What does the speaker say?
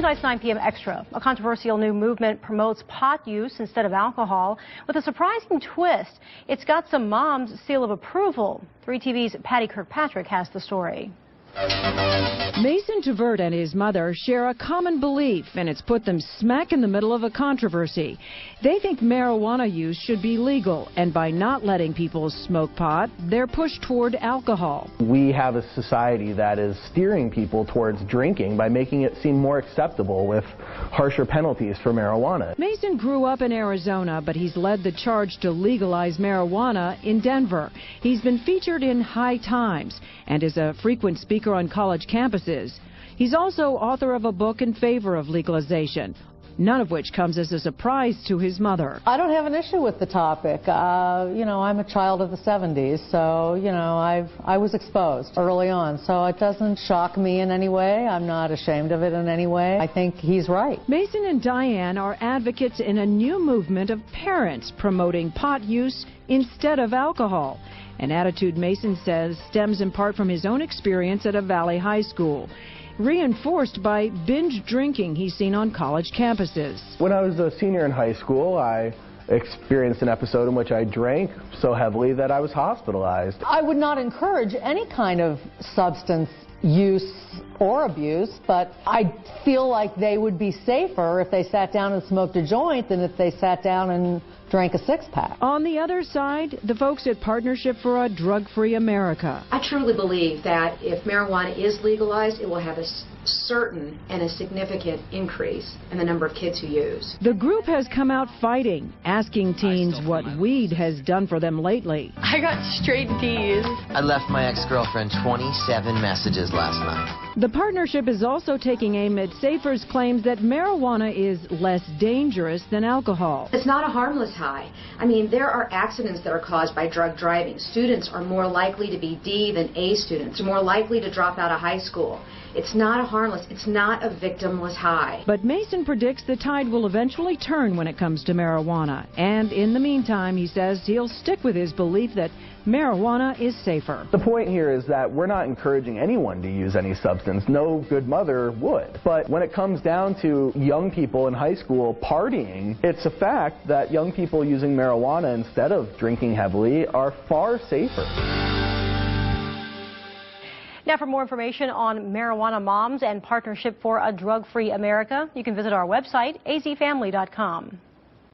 tonight's 9 p.m. Extra, a controversial new movement promotes pot use instead of alcohol with a surprising twist. It's got some moms' seal of approval. 3TV's Patty Kirkpatrick has the story. Mason Tvert and his mother share a common belief, and it's put them smack in the middle of a controversy. They think marijuana use should be legal, and by not letting people smoke pot, they're pushed toward alcohol. We have a society that is steering people towards drinking by making it seem more acceptable with harsher penalties for marijuana. Mason grew up in Arizona, but he's led the charge to legalize marijuana in Denver. He's been featured in High Times and is a frequent speaker on college campuses. He's also author of a book in favor of legalization, none of which comes as a surprise to his mother. I don't have an issue with the topic. I'm a child of the 70s, so, I was exposed early on, so it doesn't shock me in any way. I'm not ashamed of it in any way. I think he's right. Mason and Diane are advocates in a new movement of parents promoting pot use instead of alcohol. An attitude Mason says stems in part from his own experience at a Valley high school, reinforced by binge drinking he's seen on college campuses. When I was a senior in high school, I experienced an episode in which I drank so heavily that I was hospitalized. I would not encourage any kind of substance use or abuse, but I feel like they would be safer if they sat down and smoked a joint than if they sat down and drank a six-pack. On the other side, the folks at Partnership for a Drug-Free America. I truly believe that if marijuana is legalized, it will have a certain and a significant increase in the number of kids who use. The group has come out fighting, asking teens what weed has done for them lately. I got straight D's. I left my ex-girlfriend 27 messages last night. The partnership is also taking aim at Safer's claims that marijuana is less dangerous than alcohol. It's not a harmless high. I mean, there are accidents that are caused by drug driving. Students are more likely to be D than A students. They're more likely to drop out of high school. It's not a harmless, it's not a victimless high. But Mason predicts the tide will eventually turn when it comes to marijuana. And in the meantime, he says he'll stick with his belief that marijuana is safer. The point here is that we're not encouraging anyone to use any substance. No good mother would. But when it comes down to young people in high school partying, it's a fact that young people using marijuana instead of drinking heavily are far safer. Now, for more information on marijuana moms and Partnership for a Drug-Free America, you can visit our website, azfamily.com.